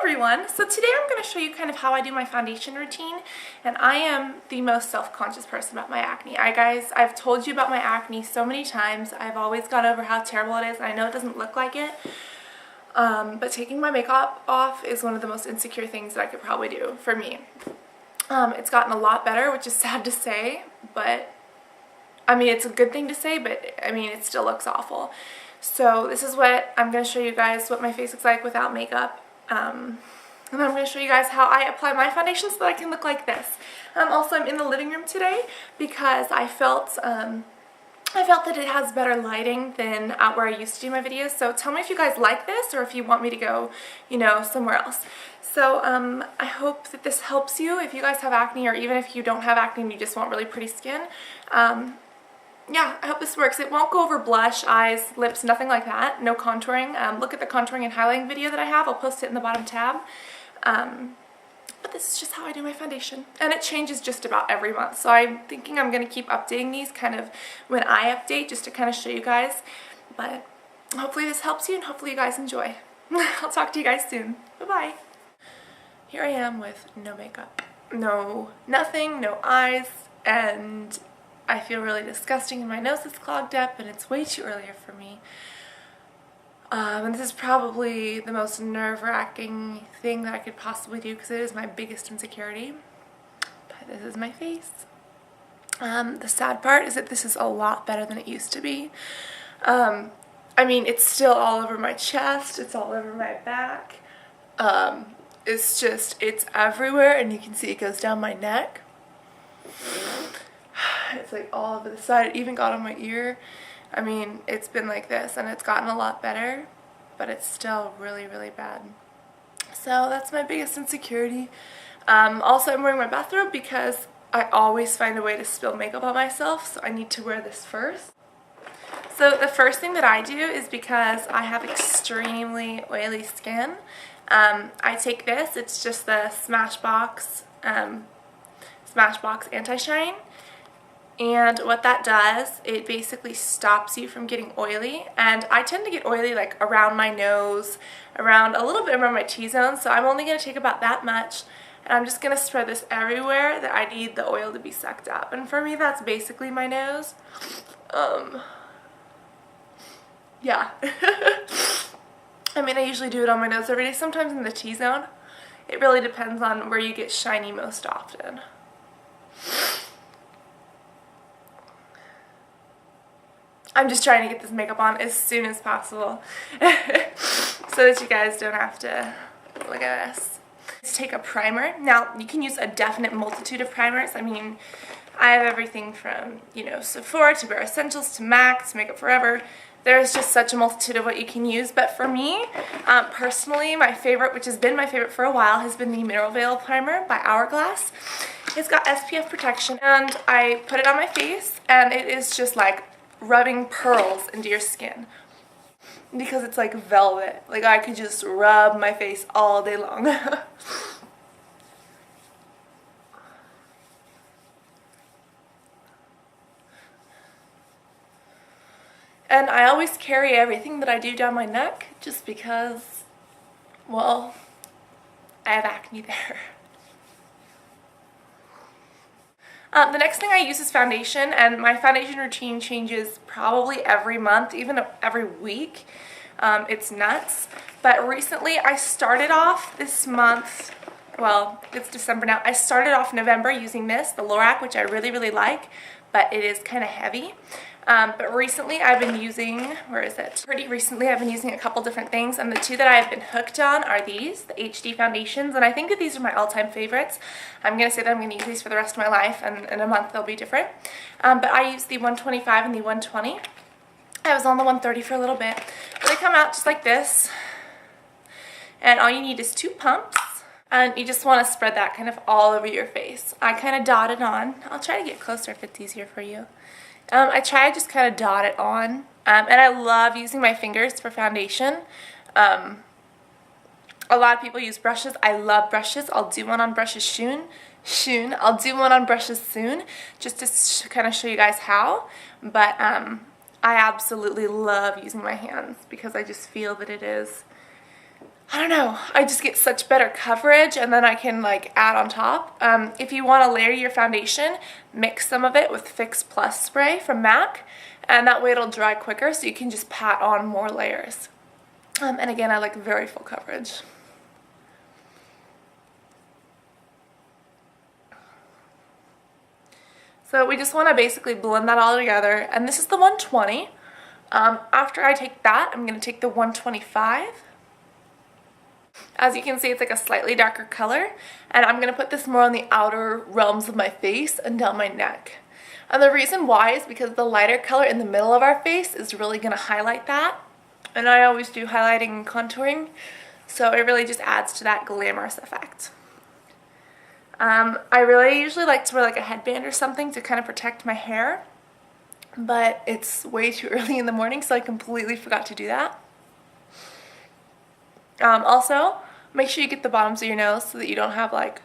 everyone. So today I'm going to show you kind of how I do my foundation routine, and I am the most self-conscious person about my acne. I've told you about my acne so many times. I've always gone over how terrible it is, and I know it doesn't look like it, but taking my makeup off is one of the most insecure things that I could probably do for me. It's gotten a lot better, which is sad to say, but I mean, it's a good thing to say, but I mean, it still looks awful. So this is what I'm going to show you guys what my face looks like without makeup. And then I'm going to show you guys how I apply my foundation so that I can look like this. Also, I'm in the living room today because I felt that it has better lighting than out where I used to do my videos. So tell me if you guys like this or if you want me to go, somewhere else. So I hope that this helps you if you guys have acne, or even if you don't have acne and you just want really pretty skin. Yeah, I hope this works. It won't go over blush, eyes, lips, nothing like that. No contouring. Look at the contouring and highlighting video that I have. I'll post it in the bottom tab. But this is just how I do my foundation. And it changes just about every month. So I'm thinking I'm going to keep updating these kind of when I update, just to kind of show you guys. But hopefully this helps you, and hopefully you guys enjoy. I'll talk to you guys soon. Bye-bye. Here I am with no makeup. Nothing, no eyes, and I feel really disgusting, and my nose is clogged up, and it's way too early for me. And this is probably the most nerve-wracking thing that I could possibly do because it is my biggest insecurity. But this is my face. The sad part is that this is a lot better than it used to be. I mean, it's still all over my chest, it's all over my back. It's everywhere, and you can see it goes down my neck. It's like all over the side. It even got on my ear. I mean, it's been like this, and it's gotten a lot better, but it's still really, really bad. So that's my biggest insecurity. Also, I'm wearing my bathrobe because I always find a way to spill makeup on myself, so I need to wear this first. So the first thing that I do is, because I have extremely oily skin, I take this. It's just the Smashbox Anti-Shine. And what that does, it basically stops you from getting oily. And I tend to get oily like around my nose, around a little bit around my T-zone, so I'm only going to take about that much. And I'm just going to spread this everywhere that I need the oil to be sucked up. And for me, that's basically my nose. Yeah. I mean, I usually do it on my nose every day, sometimes in the T-zone. It really depends on where you get shiny most often. I'm just trying to get this makeup on as soon as possible so that you guys don't have to look at this. Let's take a primer. Now, you can use a definite multitude of primers. I mean, I have everything from, Sephora to Bare Essentials to MAC to Makeup Forever. There's just such a multitude of what you can use. But for me, personally, my favorite, which has been my favorite for a while, has been the Mineral Veil Primer by Hourglass. It's got SPF protection, and I put it on my face, and it is just like rubbing pearls into your skin because it's like velvet. Like, I could just rub my face all day long. And I always carry everything that I do down my neck just because, well, I have acne there. The next thing I use is foundation, and my foundation routine changes probably every month, even every week. It's nuts. But recently I started off this month, well, it's December now. I started off November using this, the Lorac, which I really, really like, but it is kind of heavy. But recently I've been using, Pretty recently I've been using a couple different things, and the two that I've been hooked on are these, the HD foundations, and I think that these are my all-time favorites. I'm going to say that I'm going to use these for the rest of my life, and in a month they'll be different. But I use the 125 and the 120. I was on the 130 for a little bit. But they come out just like this, and all you need is 2 pumps. And you just want to spread that kind of all over your face. I kind of dot it on. I'll try to get closer if it's easier for you. I try to just kind of dot it on. And I love using my fingers for foundation. A lot of people use brushes. I love brushes. I'll do one on brushes soon. I'll do one on brushes soon, just to kind of show you guys how. But I absolutely love using my hands because I just feel that it is I don't know, I just get such better coverage, and then I can like add on top. If you want to layer your foundation, mix some of it with Fix Plus spray from MAC, and that way it'll dry quicker, so you can just pat on more layers. And again, I like very full coverage. So we just want to basically blend that all together, and this is the 120. After I take that, I'm going to take the 125. As you can see, it's like a slightly darker color, and I'm going to put this more on the outer realms of my face and down my neck. And the reason why is because the lighter color in the middle of our face is really going to highlight that, and I always do highlighting and contouring, so it really just adds to that glamorous effect. I really usually like to wear like a headband or something to kind of protect my hair, but it's way too early in the morning, so I completely forgot to do that. Also, make sure you get the bottoms of your nose so that you don't have like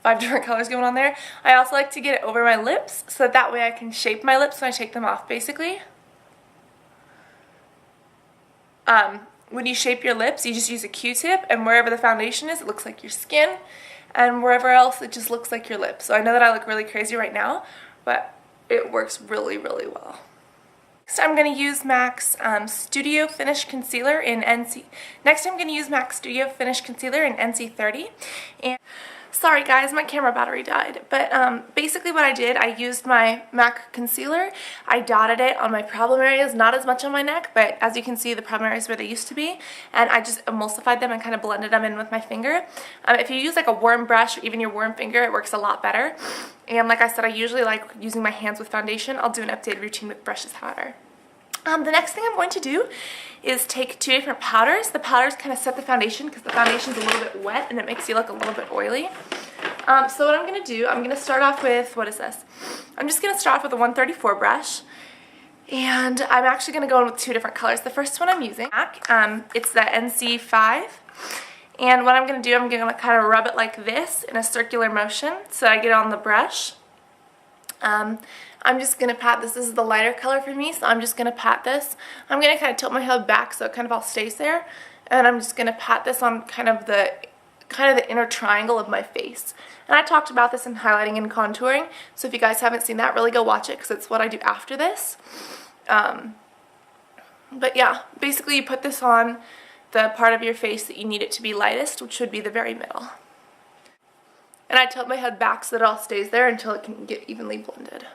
5 different colors going on there. I also like to get it over my lips so that way I can shape my lips when I take them off, basically. When you shape your lips, you just use a Q-tip, and wherever the foundation is, it looks like your skin, and wherever else, it just looks like your lips. So I know that I look really crazy right now, but it works really, really well. Next, I'm going to use MAC's Studio Finish Concealer in NC. Next, I'm going to use MAC's Studio Finish Concealer in NC30. And sorry guys, my camera battery died, but basically what I did, I used my MAC concealer, I dotted it on my problem areas, not as much on my neck, but as you can see, the problem areas where they used to be, and I just emulsified them and kind of blended them in with my finger. If you use like a warm brush or even your warm finger, it works a lot better. And like I said, I usually like using my hands with foundation. I'll do an updated routine with brushes, however. The next thing I'm going to do is take 2 different powders. The powders kind of set the foundation because the foundation is a little bit wet and it makes you look a little bit oily. So what I'm going to do, I'm going to start off with, what is this? I'm just going to start off with a 134 brush. And I'm actually going to go in with 2 different colors. The first one I'm using, it's the NC5. And what I'm going to do, I'm going to kind of rub it like this in a circular motion so I get it on the brush. I'm just going to pat this. This is the lighter color for me, so I'm just going to pat this. I'm going to kind of tilt my head back so it kind of all stays there. And I'm just going to pat this on kind of the inner triangle of my face. And I talked about this in highlighting and contouring, so if you guys haven't seen that, really go watch it because it's what I do after this. But yeah, basically you put this on the part of your face that you need it to be lightest, which would be the very middle. And I tilt my head back so that it all stays there until it can get evenly blended.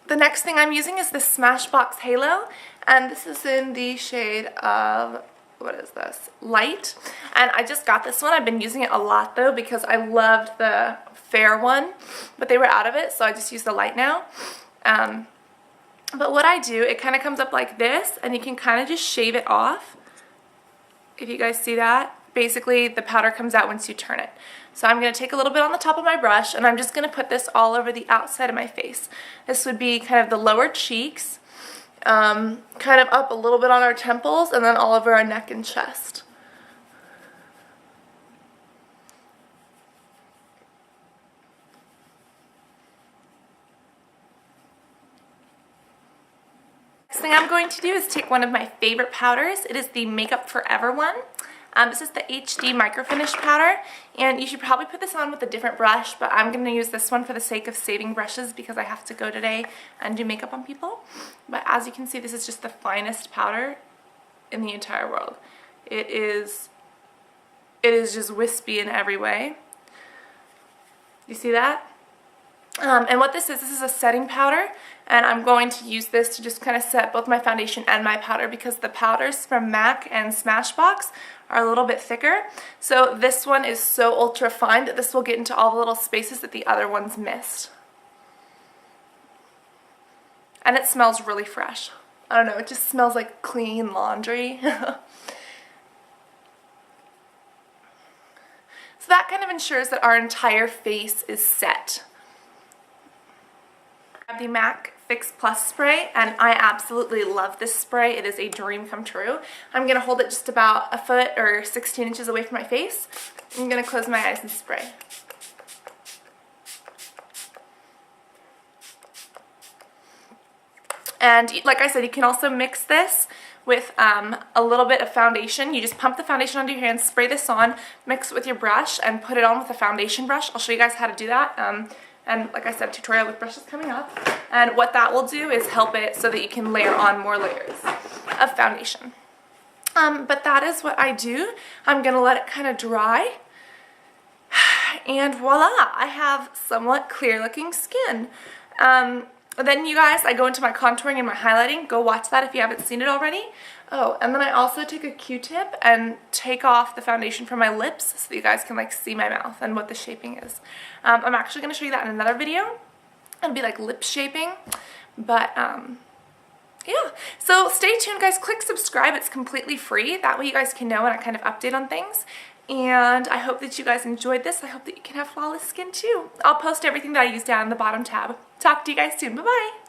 The next thing I'm using is this Smashbox Halo, and this is in the shade of, what is this, Light. And I just got this one. I've been using it a lot though because I loved the fair one, but they were out of it, so I just use the light now. But what I do, it kind of comes up like this, and you can kind of just shave it off. If you guys see that, basically the powder comes out once you turn it. So I'm going to take a little bit on the top of my brush, and I'm just going to put this all over the outside of my face. This would be kind of the lower cheeks, kind of up a little bit on our temples, and then all over our neck and chest. Next thing I'm going to do is take one of my favorite powders. It is the Makeup Forever one. This is the HD Microfinish powder, and you should probably put this on with a different brush, but I'm going to use this one for the sake of saving brushes because I have to go today and do makeup on people. But as you can see, this is just the finest powder in the entire world. It is just wispy in every way. You see that? And what this is a setting powder, and I'm going to use this to just kind of set both my foundation and my powder because the powders from MAC and Smashbox are a little bit thicker. So this one is so ultra fine that this will get into all the little spaces that the other ones missed. And it smells really fresh. I don't know, it just smells like clean laundry. So that kind of ensures that our entire face is set. I have the MAC Fix Plus spray, and I absolutely love this spray. It is a dream come true. I'm going to hold it just about a foot or 16 inches away from my face. I'm going to close my eyes and spray. And like I said, you can also mix this with a little bit of foundation. You just pump the foundation onto your hands, spray this on, mix it with your brush, and put it on with a foundation brush. I'll show you guys how to do that. And like I said, tutorial with brushes coming up. And what that will do is help it so that you can layer on more layers of foundation. But that is what I do. I'm going to let it kind of dry. And voila, I have somewhat clear looking skin. Then you guys, I go into my contouring and my highlighting. Go watch that if you haven't seen it already. Oh, and then I also take a Q-tip and take off the foundation from my lips so that you guys can like see my mouth and what the shaping is. I'm actually going to show you that in another video. It'll be like lip shaping. But yeah, so stay tuned guys. Click subscribe. It's completely free. That way you guys can know when I kind of update on things. And I hope that you guys enjoyed this. I hope that you can have flawless skin too. I'll post everything that I used down in the bottom tab. Talk to you guys soon. Bye-bye.